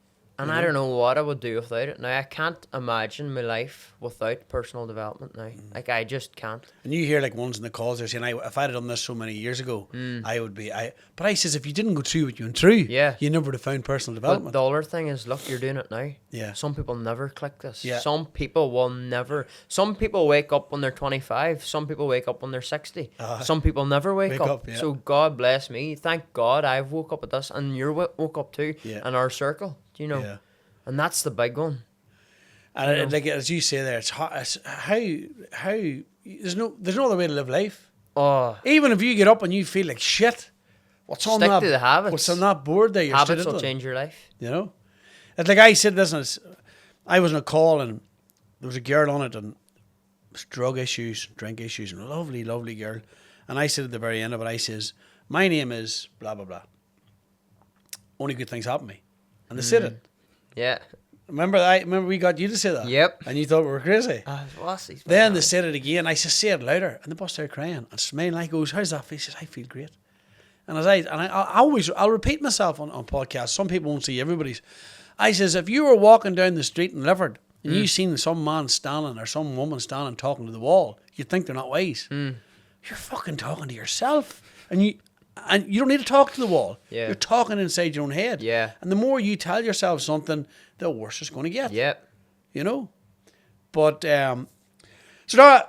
B: And I don't know what I would do without it. Now, I can't imagine my life without personal development now. Like, I just can't.
A: And you hear like ones in the calls, they're saying, if I'd have done this so many years ago, I would be, but I says, if you didn't go through what you went through, you never would have found personal development.
B: But the other thing is, look, you're doing it now.
A: Yeah.
B: Some people never click this.
A: Yeah.
B: Some people will never. Some people wake up when they're 25. Some people wake up when they're 60. Some people never wake up.
A: Yeah.
B: So God bless me. Thank God I've woke up at this, and you're woke up too.
A: Yeah.
B: In our circle, you know.
A: Yeah.
B: And that's the big one.
A: And like as you say there, it's hard. It's how there's no other way to live life.
B: Oh,
A: Even if you get up and you feel like shit, what's on
B: stick
A: that?
B: to the habits.
A: What's on that board there? You're
B: Habits
A: stood
B: will
A: into?
B: change your life.
A: You know, it's like I said this, and I was on a call and there was a girl on it and drug issues, drink issues, and a lovely, lovely girl. And I said at the very end of it, I says, my name is blah blah blah. Only good things happen to me, and they said it.
B: Yeah.
A: Remember we got you to say that?
B: Yep.
A: And you thought we were crazy. Then they said it again. I said, say it louder. And they bust out crying and smiling. I goes, how's that? He says, I feel great. And I'll repeat myself on podcasts. Some people won't see everybody's. I says, if you were walking down the street in Lifford and you seen some man standing or some woman standing talking to the wall, you'd think they're not wise. You're fucking talking to yourself. And you don't need to talk to the wall.
B: Yeah.
A: You're talking inside your own head.
B: Yeah.
A: And the more you tell yourself something, the worse it's going to get.
B: Yep.
A: You know? But, so now,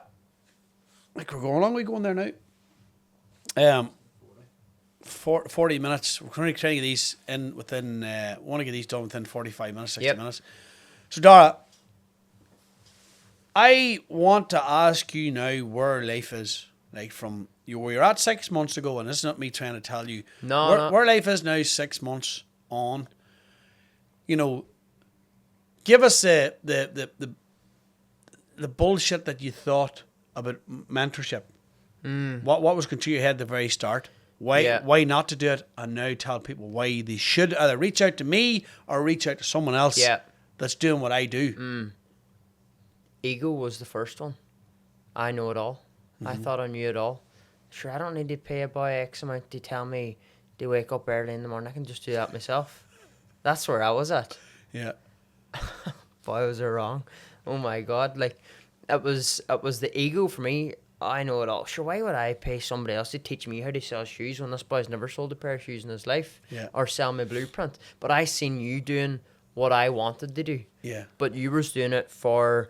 A: like we're going along, we going there now. 40 minutes. We're going to try to get these in within, want to get these done within 45 minutes, 60 minutes. So, Darragh, I want to ask you now where life is, like from where you're at 6 months ago, and this is not me trying to tell you where life is now 6 months on. You know, give us the bullshit that you thought about mentorship. What was going through your head at the very start? Why not to do it? And now tell people why they should either reach out to me or reach out to someone else that's doing what I do.
B: Ego was the first one. I know it all. I thought I knew it all. Sure, I don't need to pay a boy X amount to tell me to wake up early in the morning. I can just do that myself. That's where I was at.
A: Yeah.
B: Boy, was I wrong. Oh my God. Like, it was the ego for me. I know it all. Sure, why would I pay somebody else to teach me how to sell shoes when this boy's never sold a pair of shoes in his life?
A: Yeah.
B: Or sell my blueprint? But I seen you doing what I wanted to do.
A: Yeah.
B: But you was doing it for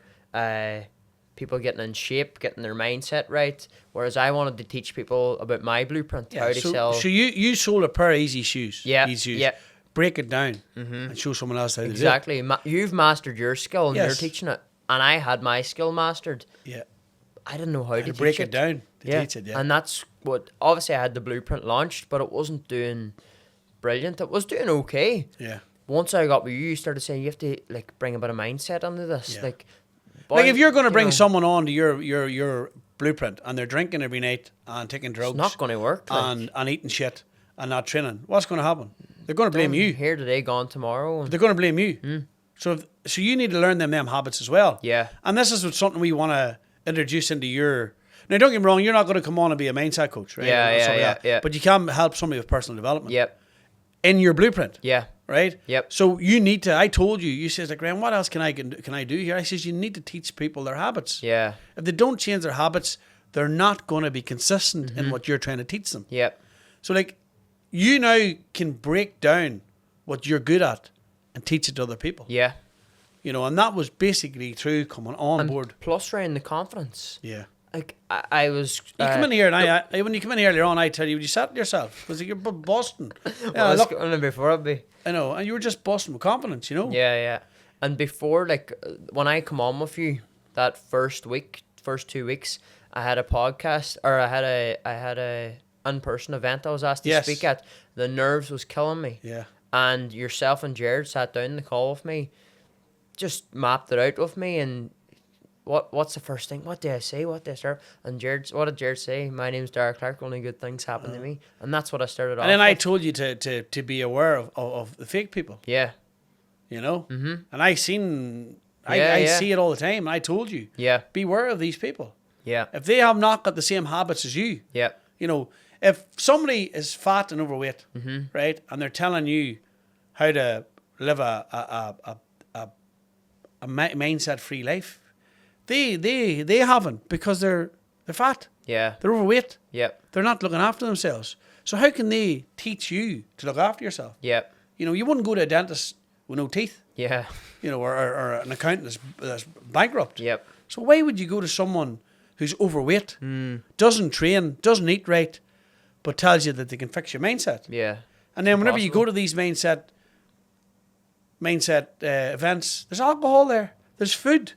B: people getting in shape, getting their mindset right. Whereas I wanted to teach people about my blueprint, how to sell.
A: So you sold a pair of easy shoes.
B: Yeah.
A: Easy shoes.
B: Yeah.
A: Break it down and show someone else how to do it.
B: Exactly. You've mastered your skill and
A: Yes.
B: you're teaching it. And I had my skill mastered.
A: Yeah.
B: I didn't know how to
A: break
B: teach
A: it down to teach it, yeah.
B: And that's what, obviously I had the blueprint launched, but it wasn't doing brilliant. It was doing okay.
A: Yeah.
B: Once I got with you, you started saying you have to like bring a bit of mindset into this.
A: Yeah.
B: Like
A: If you're going to bring someone on to your blueprint and they're drinking every night and taking drugs,
B: it's not going to work.
A: And eating shit and not training, what's going to happen? They're going to blame you.
B: Here today, gone tomorrow.
A: They're going to blame you. So you need to learn them habits as well.
B: Yeah.
A: And this is something we want to introduce into your. Now, don't get me wrong, you're not going to come on and be a mindset coach, right?
B: Yeah.
A: But you can help somebody with personal development.
B: Yep.
A: In your blueprint.
B: Yeah.
A: Right?
B: Yep.
A: So you need to, I told you says, like, Graham, what else can I do here? I says, you need to teach people their habits.
B: Yeah.
A: If they don't change their habits, they're not going to be consistent in what you're trying to teach them.
B: Yep.
A: So, like, you now can break down what you're good at and teach it to other people.
B: Yeah.
A: You know, and that was basically through coming on board.
B: Plus, around the confidence.
A: Yeah.
B: Like, I was...
A: You come in here, and when you come in here earlier on, I tell you, you sat yourself. Because you're busting.
B: Well, look, only before I'd be...
A: I know, and you were just busting with confidence, you know?
B: Yeah. And before, like, when I come on with you, that first 2 weeks, I had a podcast, or I had a in-person event I was asked to speak at. The nerves was killing me.
A: Yeah.
B: And yourself and Jared sat down in the call with me, just mapped it out with me, and what's the first thing? What do I say? What do I start? And what did Jared say? My name's Darragh Clarke, only good things happen to me. And that's what I started off
A: And then I
B: with.
A: told you to be aware of the fake people.
B: Yeah.
A: You know?
B: Mm-hmm.
A: And I see it all the time, and I told you.
B: Yeah.
A: Beware of these people.
B: Yeah.
A: If they have not got the same habits as you.
B: Yeah.
A: You know, if somebody is fat and overweight, right, and they're telling you how to live a mindset-free life. They haven't, because they're fat.
B: Yeah.
A: They're overweight.
B: Yep.
A: They're not looking after themselves. So how can they teach you to look after yourself?
B: Yep.
A: You know, you wouldn't go to a dentist with no teeth.
B: Yeah.
A: You know, or an accountant that's bankrupt.
B: Yep.
A: So why would you go to someone who's overweight, doesn't train, doesn't eat right, but tells you that they can fix your mindset?
B: Yeah.
A: And then whenever you
B: Impossible.
A: go to these mindset events, there's alcohol there, there's food.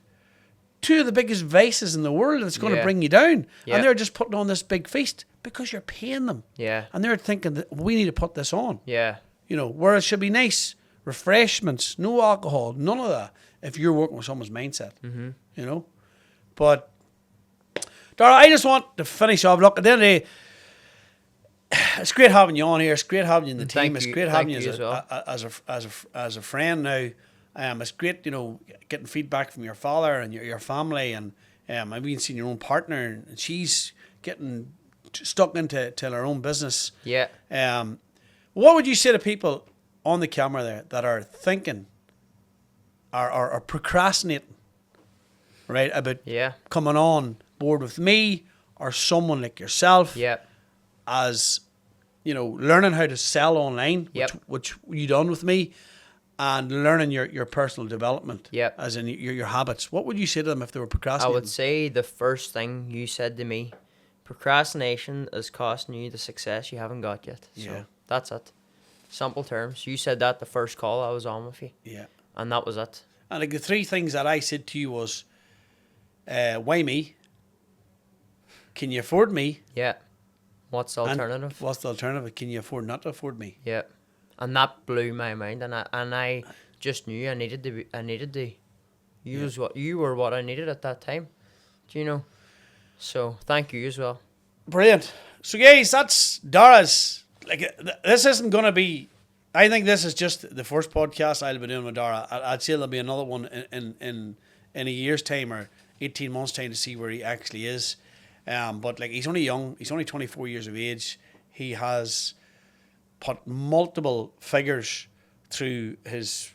A: Two of the biggest vices in the world that's going to
B: Yeah.
A: bring you down.
B: Yeah.
A: And they're just putting on this big feast because you're paying them.
B: Yeah.
A: And they're thinking that we need to put this on.
B: Yeah.
A: You know, where it should be nice, refreshments, no alcohol, none of that, if you're working with someone's mindset. Mm-hmm. You know? But, Darragh, I just want to finish off. Look, at the end of the day, it's great having you on here. It's great having you in the team. It's great having you as a friend now. It's great, you know, getting feedback from your father and your family, and I've been seeing your own partner, and she's getting stuck into her own business.
B: Yeah.
A: What would you say to people on the camera there that are thinking, are procrastinating, right, about coming on board with me or someone like yourself?
B: Yeah.
A: As, you know, learning how to sell online, which you done with me, and learning your personal development, as in your habits. What would you say to them if they were procrastinating?
B: I would say the first thing you said to me, procrastination is costing you the success you haven't got yet. So that's it. Simple terms. You said that the first call I was on with you. Yeah. And that was it.
A: And like the three things that I said to you was, why me? Can you afford me?
B: Yeah. What's the alternative?
A: And what's the alternative? Can you afford not to afford me?
B: Yeah. And that blew my mind, and I just knew I needed to. You were what I needed at that time. Do you know? So thank you as well.
A: Brilliant. So guys, that's Darragh's. Like, this isn't going to be. I think this is just the first podcast I'll be doing with Darragh. I'd say there'll be another one in a year's time or 18 months' time to see where he actually is. But like, he's only young. He's only 24 years of age. He has put multiple figures through his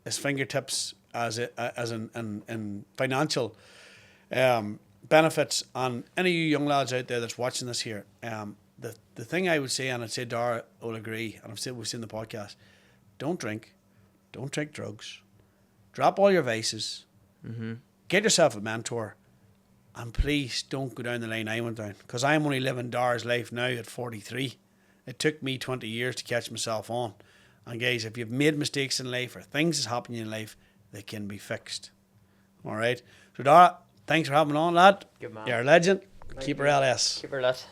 A: fingertips as in financial benefits. And any of you young lads out there that's watching this here, the thing I would say, and I'd say Darragh will agree, and we've seen the podcast, don't drink drugs, drop all your vices, get yourself a mentor, and please don't go down the line I went down, because I'm only living Darragh's life now at 43. It took me 20 years to catch myself on. And guys, if you've made mistakes in life or things that's happening in life, they can be fixed. All right. So Darragh, thanks for having me on, lad.
B: Good man.
A: You're a legend. Keep her LS.
B: Keep her lit.